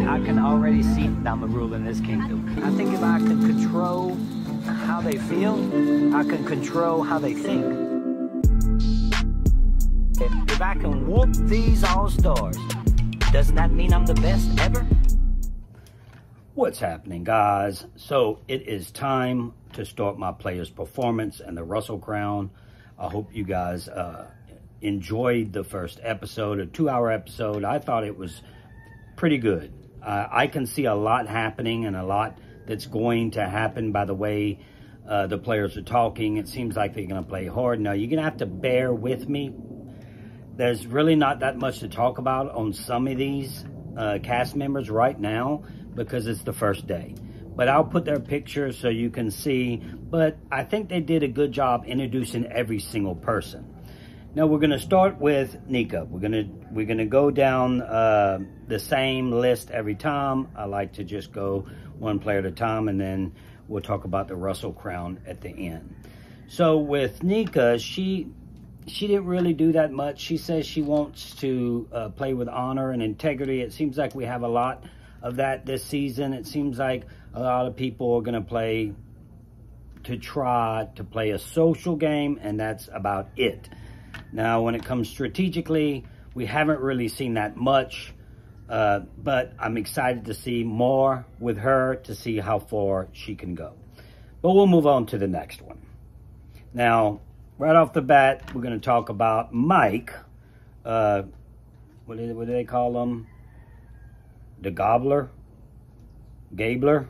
I can already see that I'm a ruler in this kingdom. I think if I can control how they feel, I can control how they think. If I can whoop these all-stars, doesn't that mean I'm the best ever? What's happening, guys? So it is time to start my player's performance and the Russell Crown. I hope you guys enjoyed the first episode, a 2-hour episode. I thought it was pretty good. I can see a lot happening and a lot that's going to happen by the way the players are talking. It seems like they're going to play hard. Now, you're going to have to bear with me. There's really not that much to talk about on some of these cast members right now because it's the first day. But I'll put their pictures so you can see. But I think they did a good job introducing every single person. Now we're going to start with Nika. We're going to go down the same list every time. I like to just go one player at a time, and then we'll talk about the Russell Crown at the end. So with Nika, she didn't really do that much. She says she wants to play with honor and integrity. It seems like we have a lot of that this season. It seems like a lot of people are going to try to play a social game, and that's about it. Now, when it comes strategically, we haven't really seen that much, but I'm excited to see more with her to see how far she can go. But we'll move on to the next one. Now, right off the bat, we're going to talk about Mike. What do they call him? The Gobbler? Gabler?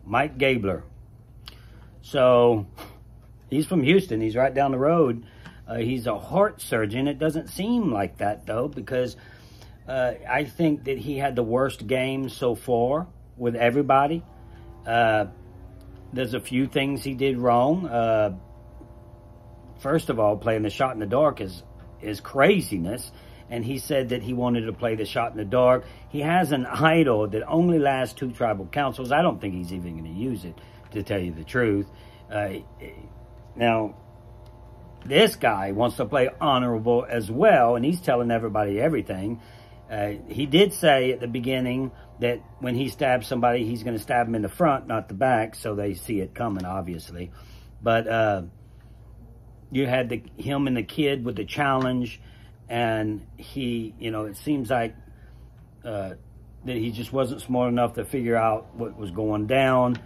Mike Gabler. So, he's from Houston. He's right down the road. He's a heart surgeon. It doesn't seem like that, though, because I think that he had the worst game so far with everybody. There's a few things he did wrong. First of all, playing the shot in the dark is craziness. And he said that he wanted to play the shot in the dark. He has an idol that only lasts 2 tribal councils. I don't think he's even going to use it, to tell you the truth. Now, this guy wants to play honorable as well, and he's telling everybody everything. He did say at the beginning that when he stabs somebody, he's going to stab him in the front, not the back, so they see it coming, obviously. But you had him and the kid with the challenge, and he, it seems like that he just wasn't smart enough to figure out what was going down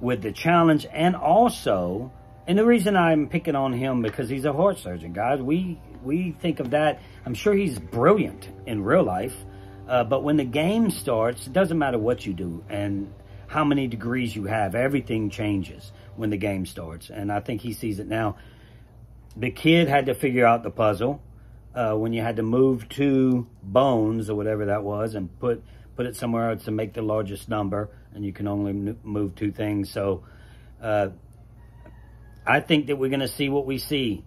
with the challenge. And also, and the reason I'm picking on him, because he's a heart surgeon, guys. We think of that. I'm sure he's brilliant in real life. But when the game starts, it doesn't matter what you do and how many degrees you have. Everything changes when the game starts. And I think he sees it now. The kid had to figure out the puzzle. When you had to move 2 bones or whatever that was and put it somewhere else to make the largest number, and you can only move 2 things. So I think that we're going to see what we see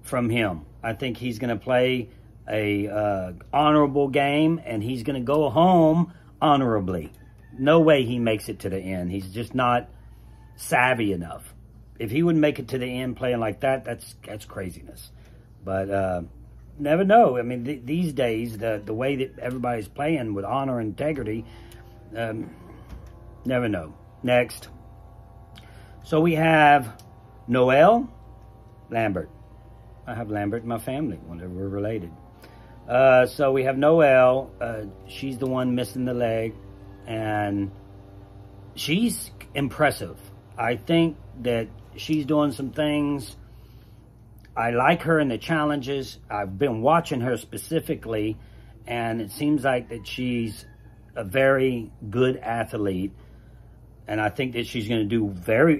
from him. I think he's going to play a honorable game, and he's going to go home honorably. No way he makes it to the end. He's just not savvy enough. If he wouldn't make it to the end playing like that, that's craziness. But never know. I mean, these days, the way that everybody's playing with honor and integrity, never know. Next. So we have Noel Lambert. I have Lambert in my family, whenever we're related. So we have Noel. She's the one missing the leg, and she's impressive. I think that she's doing some things. I like her in the challenges. I've been watching her specifically, and it seems like that she's a very good athlete. And I think that she's going to do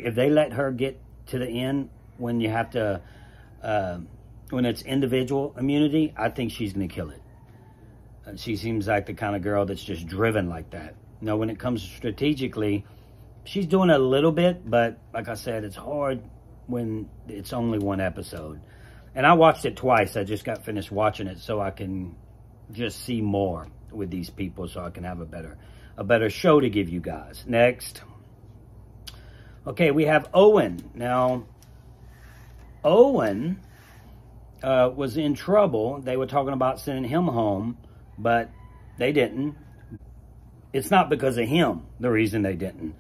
if they let her get to the end when you have to, when it's individual immunity, I think she's going to kill it. She seems like the kind of girl that's just driven like that. When it comes strategically, she's doing a little bit, but like I said, it's hard when it's only 1 episode. And I watched it twice. I just got finished watching it so I can just see more with these people, so I can have a better show to give you guys. Next. Okay, we have Owen. Now, Owen was in trouble. They were talking about sending him home, but they didn't. it's not because of him, the reason they didn't.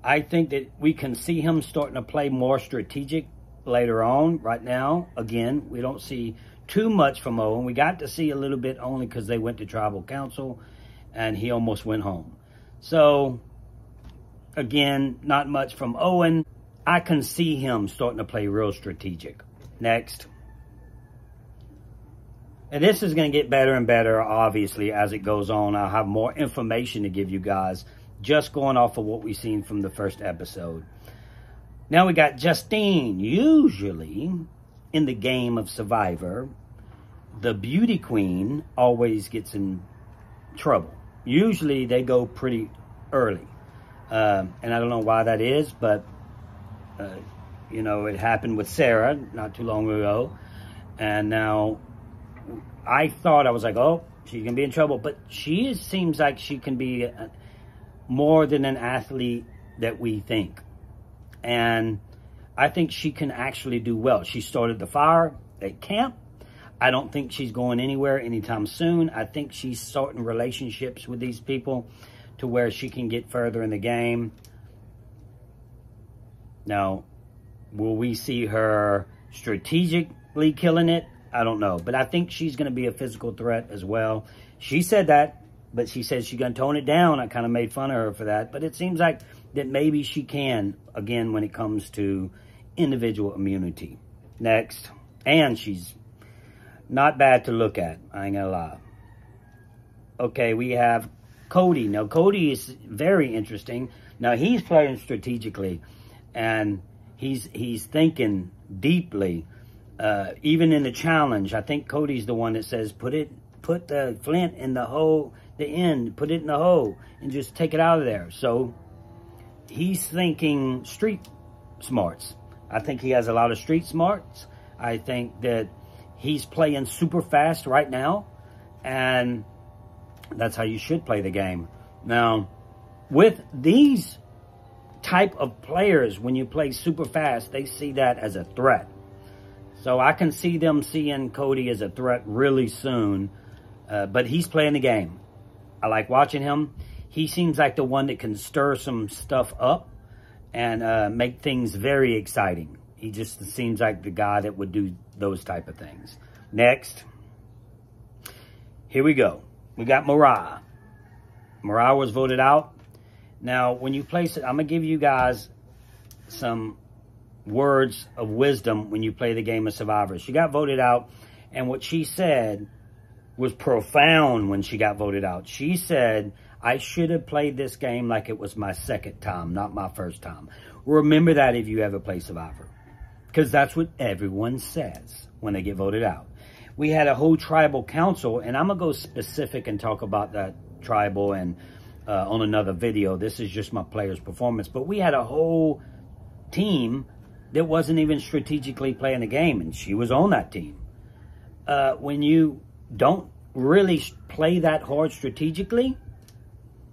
I think that we can see him starting to play more strategic later on. Right now, again, we don't see too much from Owen. We got to see a little bit only because they went to tribal council and he almost went home. So, again, not much from Owen. I can see him starting to play real strategic. Next. And this is going to get better and better, obviously, as it goes on. I'll have more information to give you guys, just going off of what we've seen from the first episode. Now we got Justine. Usually, in the game of Survivor, the beauty queen always gets in trouble. Usually, they go pretty early. And I don't know why that is, but, you know, it happened with Sarah not too long ago. And now, I was like, oh, she's going to be in trouble. But she seems like she can be more than an athlete that we think. And I think she can actually do well. She started the fire at camp. I don't think she's going anywhere anytime soon. I think she's starting relationships with these people to where she can get further in the game. Now, will we see her strategically killing it? I don't know. But I think she's going to be a physical threat as well. She said that, but she said she's going to tone it down. I kind of made fun of her for that. But it seems like that maybe she can, again, when it comes to individual immunity. Next. And she's not bad to look at. I ain't going to lie. Okay, we have Cody. Now, Cody is very interesting. Now, he's playing strategically. And he's thinking deeply. Even in the challenge, I think Cody's the one that says, put the flint in the hole, the end, put it in the hole, and just take it out of there. So, he's thinking street smarts. I think he has a lot of street smarts. I think that he's playing super fast right now, and that's how you should play the game. Now, with these type of players, when you play super fast, they see that as a threat. So I can see them seeing Cody as a threat really soon, but he's playing the game. I like watching him. He seems like the one that can stir some stuff up and make things very exciting. He just seems like the guy that would do those type of things. Next. Here we go. We got Mariah. Mariah was voted out. Now, when you place it, I'm going to give you guys some words of wisdom when you play the game of Survivor. She got voted out, and what she said was profound when she got voted out. She said, I should have played this game like it was my second time, not my first time. Remember that if you ever play Survivor, because that's what everyone says when they get voted out. We had a whole tribal council, and I'm going to go specific and talk about that tribal and on another video. This is just my player's performance. But we had a whole team that wasn't even strategically playing the game, and she was on that team. When you don't really play that hard strategically,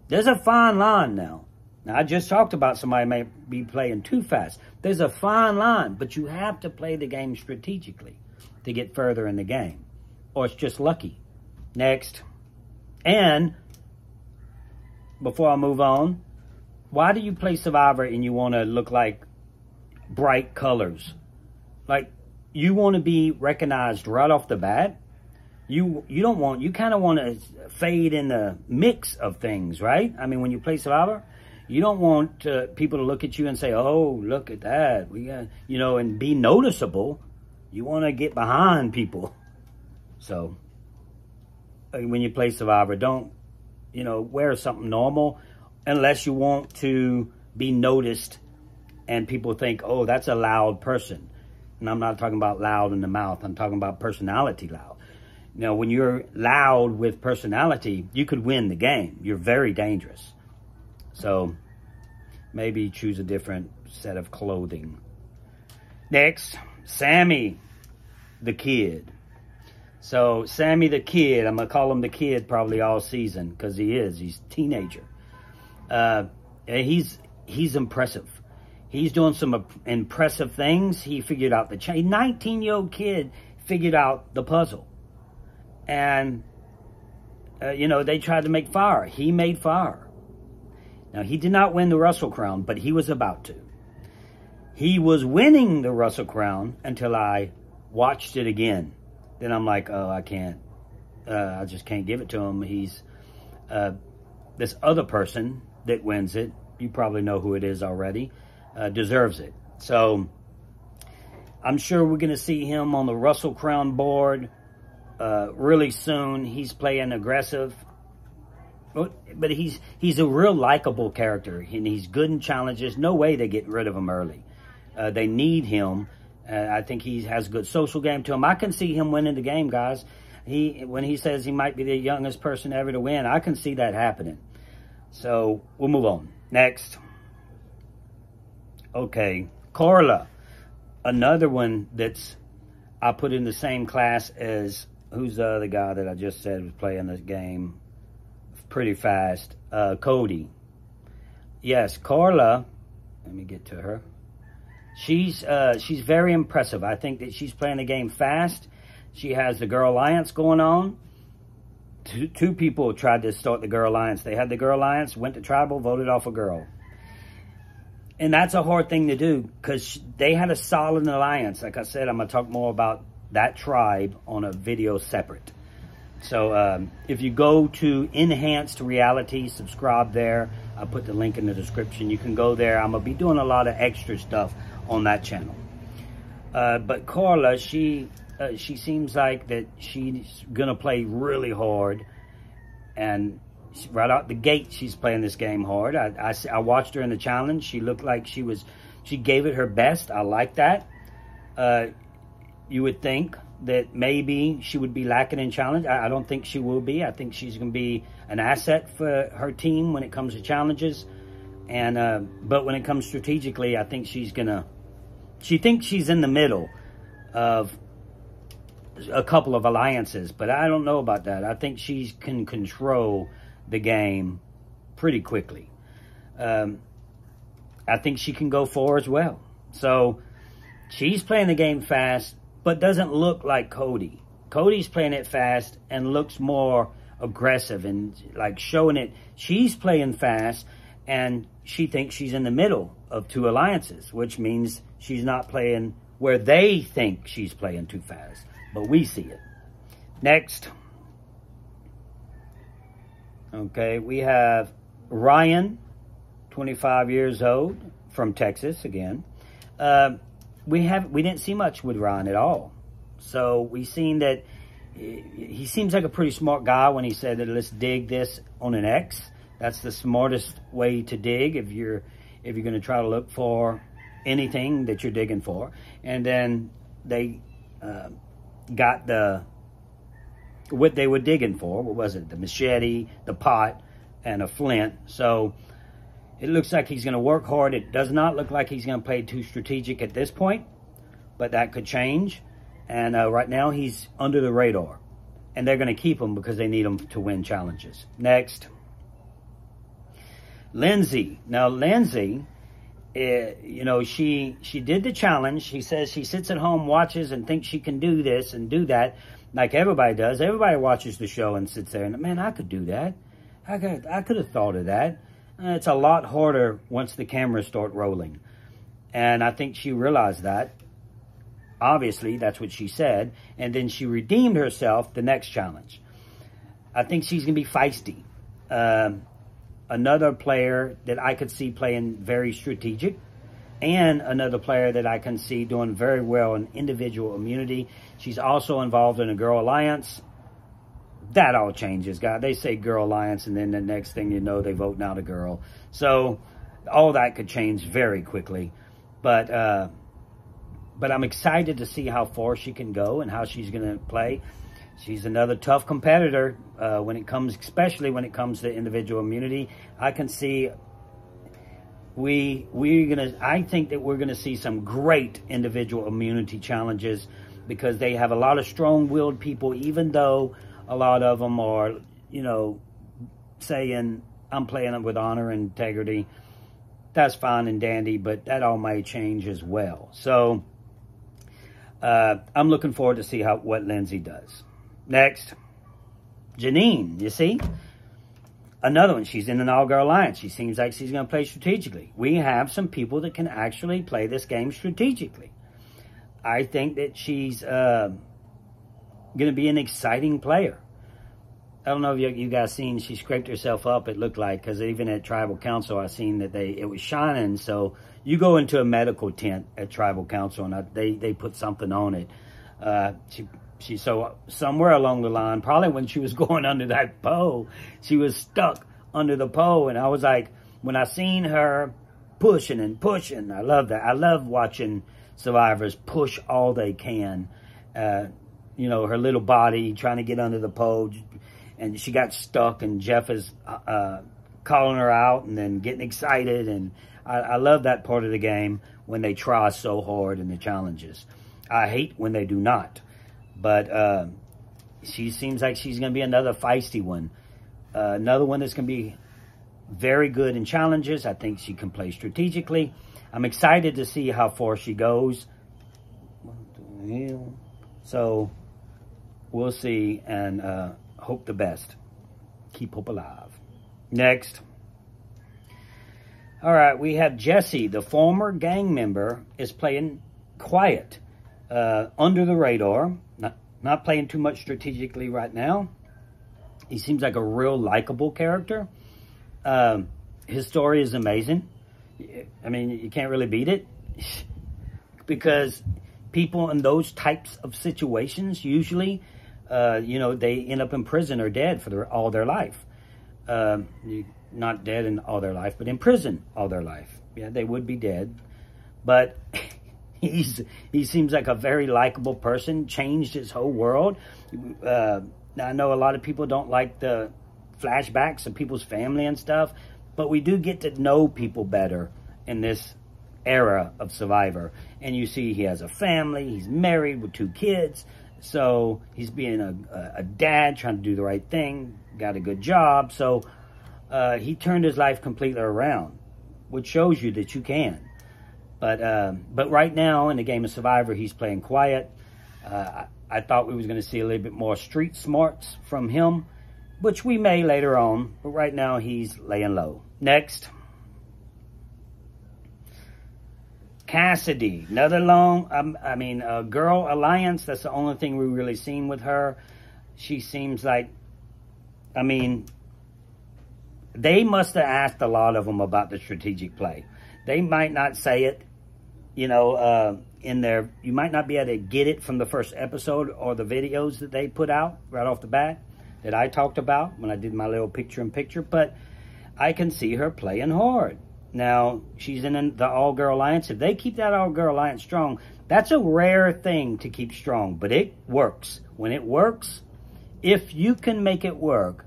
there's a fine line now. Now, I just talked about somebody may be playing too fast. There's a fine line, but you have to play the game strategically to get further in the game, or it's just lucky. Next. And before I move on, why do you play Survivor and you want to look like bright colors? Like, you want to be recognized right off the bat. You don't want, you kind of want to fade in the mix of things, right? I mean, when you play Survivor, you don't want people to look at you and say, oh, look at that. We got, you know, and be noticeable. You want to get behind people. So, when you play Survivor, don't, you know, wear something normal unless you want to be noticed and people think, oh, that's a loud person. And I'm not talking about loud in the mouth. I'm talking about personality loud. You know, when you're loud with personality, you could win the game. You're very dangerous. So, maybe choose a different set of clothing. Next, Sammy the Kid. So, Sammy the Kid, I'm going to call him the Kid probably all season because he is. He's a teenager. He's impressive. He's doing some impressive things. He figured out the 19-year-old kid figured out the puzzle. And you know, they tried to make fire. He made fire. Now, he did not win the Russell Crown, but he was about to. He was winning the Russell Crown until I watched it again. Then I'm like, oh, I can't. I just can't give it to him. He's this other person that wins it. You probably know who it is already. Deserves it. So I'm sure we're going to see him on the Russell Crown board really soon. He's playing aggressive. But he's a real likable character, and he's good in challenges. No way they get rid of him early. They need him. I think he has a good social game to him. I can see him winning the game, guys. When he says he might be the youngest person ever to win, I can see that happening. So we'll move on. Next. Okay, Carla. Another one that's I put in the same class as, who's the other guy that I just said was playing this game pretty fast? Cody. Yes, Carla. Let me get to her. She's very impressive. I think that she's playing the game fast. She has the Girl Alliance going on. Two people tried to start the Girl Alliance. They had the Girl Alliance, went to tribal, voted off a girl. And that's a hard thing to do because they had a solid alliance. Like I said, I'm going to talk more about that tribe on a video separate. So if you go to Enhanced Reality, subscribe there. I'll put the link in the description. You can go there. I'm going to be doing a lot of extra stuff on that channel. But Carla, she seems like that she's going to play really hard. And right out the gate, she's playing this game hard. I watched her in the challenge. She looked like she gave it her best. I like that. You would think that maybe she would be lacking in challenge. I don't think she will be. I think she's going to be an asset for her team when it comes to challenges. And but when it comes strategically, I think she thinks she's in the middle of a couple of alliances, but I don't know about that. I think she can control the game pretty quickly. I think she can go 4 as well. So she's playing the game fast, but doesn't look like Cody. Cody's playing it fast and looks more aggressive and like showing it. She's playing fast and she thinks she's in the middle of 2 alliances, which means she's not playing where they think she's playing too fast. But we see it. Next. Okay, we have Ryan, 25 years old, from Texas again. We didn't see much with Ryan at all. So we seen that he seems like a pretty smart guy when he said that let's dig this on an X. That's the smartest way to dig if you're going to try to look for anything that you're digging for. And then they got what they were digging for. What was it? The machete, the pot, and a flint. So it looks like he's going to work hard. It does not look like he's going to play too strategic at this point, but that could change. And right now he's under the radar, and they're going to keep him because they need him to win challenges. Next, Lindsay. Now Lindsay, you know, she did the challenge. She says she sits at home, watches, and thinks she can do this and do that, like everybody does. Everybody watches the show and sits there and, man, I could do that. I could have thought of that. It's a lot harder once the cameras start rolling. And I think she realized that. Obviously, that's what she said. And then she redeemed herself the next challenge. I think she's going to be feisty. Another player that I could see playing very strategic. And another player that I can see doing very well in individual immunity. She's also involved in a Girl Alliance. That all changes, guys. They say Girl Alliance, and then the next thing you know, they vote out a girl. So all that could change very quickly. But I'm excited to see how far she can go and how she's going to play. She's another tough competitor especially when it comes to individual immunity. I can see I think that we're gonna see some great individual immunity challenges because they have a lot of strong-willed people, even though a lot of them are, you know, saying, I'm playing it with honor and integrity. That's fine and dandy, but that all may change as well. So I'm looking forward to see what Lindsay does. Next, Janine, you see? Another one, she's in an all-girl alliance. She seems like she's going to play strategically. We have some people that can actually play this game strategically. I think that she's going to be an exciting player. I don't know if you guys seen, she scraped herself up, it looked like, because even at Tribal Council, I seen that it was shining. So you go into a medical tent at Tribal Council, and they put something on it. So somewhere along the line, probably when she was going under that pole, she was stuck under the pole. And I was like, when I seen her pushing and pushing, I love that. I love watching survivors push all they can. You know, her little body trying to get under the pole, and she got stuck, and Jeff is calling her out and then getting excited. And I love that part of the game when they try so hard in the challenges. I hate when they do not. But she seems like she's going to be another feisty one. Another one that's going to be very good in challenges. I think she can play strategically. I'm excited to see how far she goes. So we'll see, and hope the best. Keep hope alive. Next. All right, we have Jesse, the former gang member, is playing quiet, under the radar. Not playing too much strategically right now. He seems like a real likable character. His story is amazing. I mean, you can't really beat it. Because people in those types of situations, usually, you know, they end up in prison or dead for all their life. Not dead in all their life, but in prison all their life. Yeah, they would be dead. But he seems like a very likable person, changed his whole world. I know a lot of people don't like the flashbacks of people's family and stuff, but we do get to know people better in this era of Survivor. And you see he has a family, he's married with 2 kids, so he's being a dad, trying to do the right thing, got a good job. So he turned his life completely around, which shows you that you can. But right now in the game of Survivor, he's playing quiet. I thought we was going to see a little bit more street smarts from him, which we may later on. But right now, he's laying low. Next. Cassidy. Another girl alliance. That's the only thing we really seen with her. She seems like, they must have asked a lot of them about the strategic play. They might not say it, you know, in there. You might not be able to get it from the first episode or the videos that they put out right off the bat that I talked about when I did my little picture-in-picture, but I can see her playing hard. Now, she's in the all-girl alliance. If they keep that all-girl alliance strong, that's a rare thing to keep strong, but it works. When it works, if you can make it work,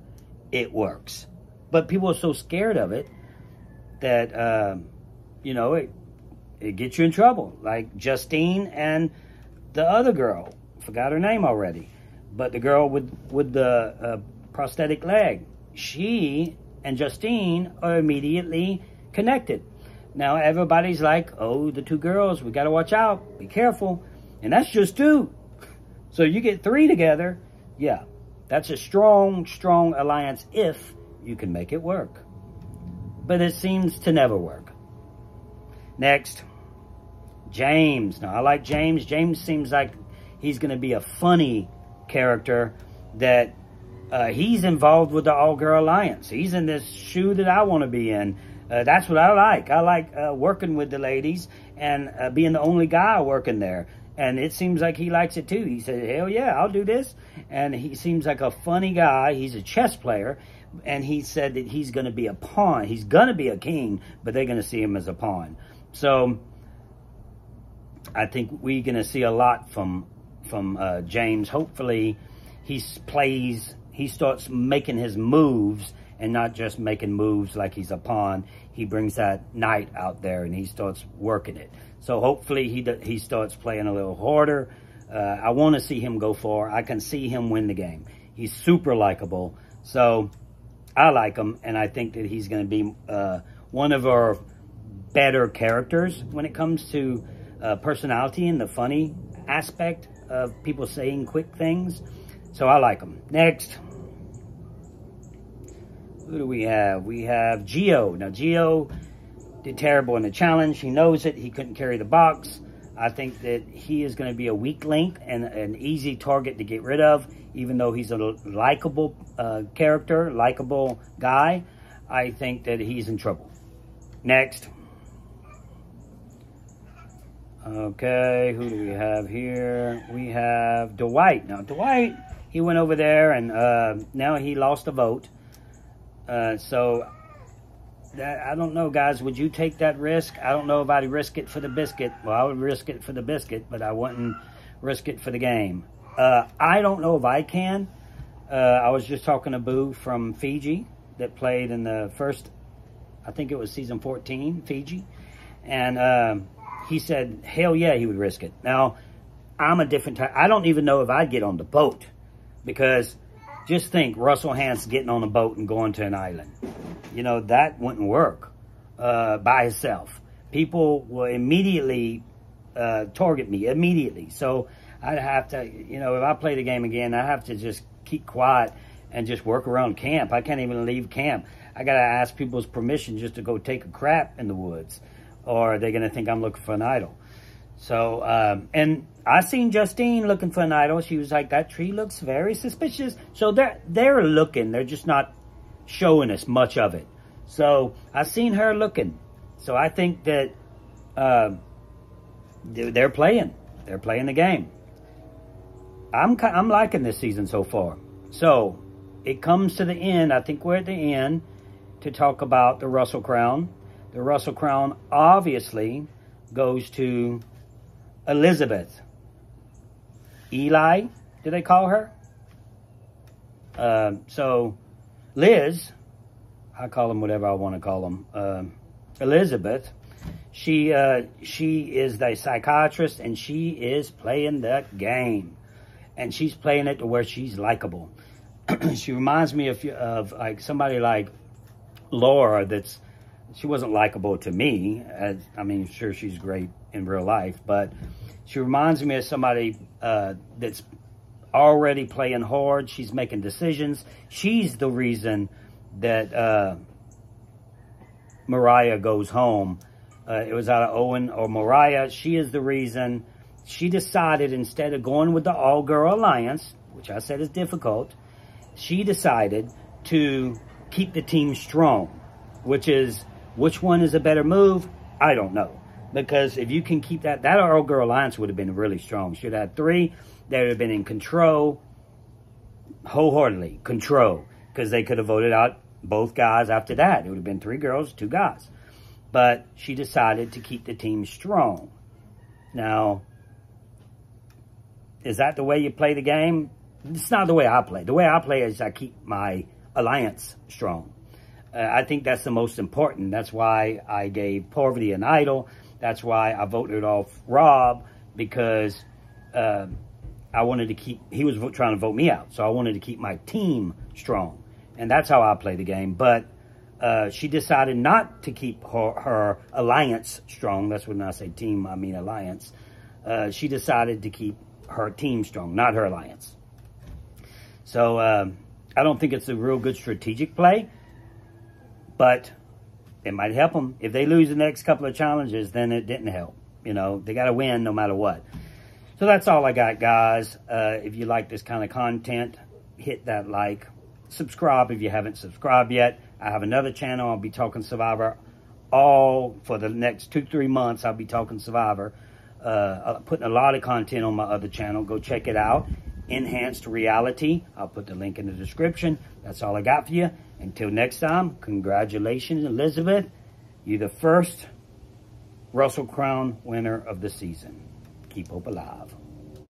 it works. But people are so scared of it that, you know, it gets you in trouble. Like Justine and the other girl. Forgot her name already. But the girl with the prosthetic leg. She and Justine are immediately connected. Now everybody's like, oh, the 2 girls, we got to watch out. Be careful. And that's just 2. So you get 3 together. Yeah, that's a strong, strong alliance if you can make it work. But it seems to never work. Next. James. Now, I like James. James seems like he's going to be a funny character that he's involved with the all-girl alliance. He's in this shoe that I want to be in. That's what I like. I like working with the ladies and being the only guy working there. And it seems like he likes it too. He said, hell yeah, I'll do this. And he seems like a funny guy. He's a chess player. And he said that he's going to be a pawn. He's going to be a king, but they're going to see him as a pawn. So I think we're going to see a lot from James. Hopefully he starts making his moves and not just making moves like he's a pawn. He brings that knight out there and he starts working it. So hopefully he starts playing a little harder. I want to see him go far. I can see him win the game. He's super likable. So I like him, and I think that he's going to be one of our better characters when it comes to personality and the funny aspect of people saying quick things. So I like him. Next. Who do we have? We have Gio. Now, Gio did terrible in the challenge. He knows it. He couldn't carry the box. I think that he is going to be a weak link and an easy target to get rid of, even though he's a likable character, likable guy. I think that he's in trouble. Next. Okay, who do we have here? We have Dwight. Now, Dwight, he went over there, and now he lost a vote. So, I don't know, guys. Would you take that risk? I don't know if I'd risk it for the biscuit. Well, I would risk it for the biscuit, but I wouldn't risk it for the game. I don't know if I can. I was just talking to Boo from Fiji that played in the first, I think it was season 14, Fiji. And he said, hell yeah, he would risk it. Now, I'm a different type. I don't even know if I'd get on the boat. Because just think, Russell Hantz getting on a boat and going to an island. You know, that wouldn't work by himself. People will immediately target me, immediately. So I'd have to, you know, if I play the game again, I have to just keep quiet and just work around camp. I can't even leave camp. I got to ask people's permission just to go take a crap in the woods. Or they're going to think I'm looking for an idol. So, and I seen Justine looking for an idol. She was like, that tree looks very suspicious. So they're looking. They're just not showing us much of it. So I seen her looking. So I think that they're playing. They're playing the game. I'm liking this season so far. So it comes to the end. I think we're at the end to talk about the Russell Crown. The Russell Crown obviously goes to Elizabeth. Eli, do they call her? So Liz, I call them whatever I want to call them. Elizabeth, she is the psychiatrist, and she is playing that game. And she's playing it to where she's likable. She reminds me of like somebody like Laura she wasn't likable to me. I mean, sure, she's great in real life, but she reminds me of somebody that's already playing hard. She's making decisions. She's the reason that Mariah goes home. It was out of Owen or Mariah. She is the reason. She decided, instead of going with the all-girl alliance, which I said is difficult, she decided to keep the team strong, which one is a better move? I don't know. Because if you can keep that all-girl alliance would have been really strong. Should have had 3. They would have been in control, wholeheartedly, control. Because they could have voted out both guys after that. It would have been 3 girls, 2 guys. But she decided to keep the team strong. Now, is that the way you play the game? It's not the way I play. The way I play is I keep my alliance strong. I think that's the most important. That's why I gave Parvati an idol. That's why I voted off Rob, because I wanted to keep, he was trying to vote me out. So I wanted to keep my team strong. And that's how I play the game. But she decided not to keep her alliance strong. That's when I say team, I mean alliance. She decided to keep her team strong, not her alliance. So I don't think it's a real good strategic play. But it might help them. If they lose the next couple of challenges, then it didn't help. You know, they got to win no matter what. So that's all I got, guys. If you like this kind of content, hit that like. Subscribe if you haven't subscribed yet. I have another channel. I'll be talking Survivor all for the next 2-3 months. I'll be talking Survivor. Putting a lot of content on my other channel. Go check it out. Enhanced Reality. I'll put the link in the description. That's all I got for you. Until next time, congratulations, Elizabeth. You're the first Russell Crown winner of the season. Keep hope alive.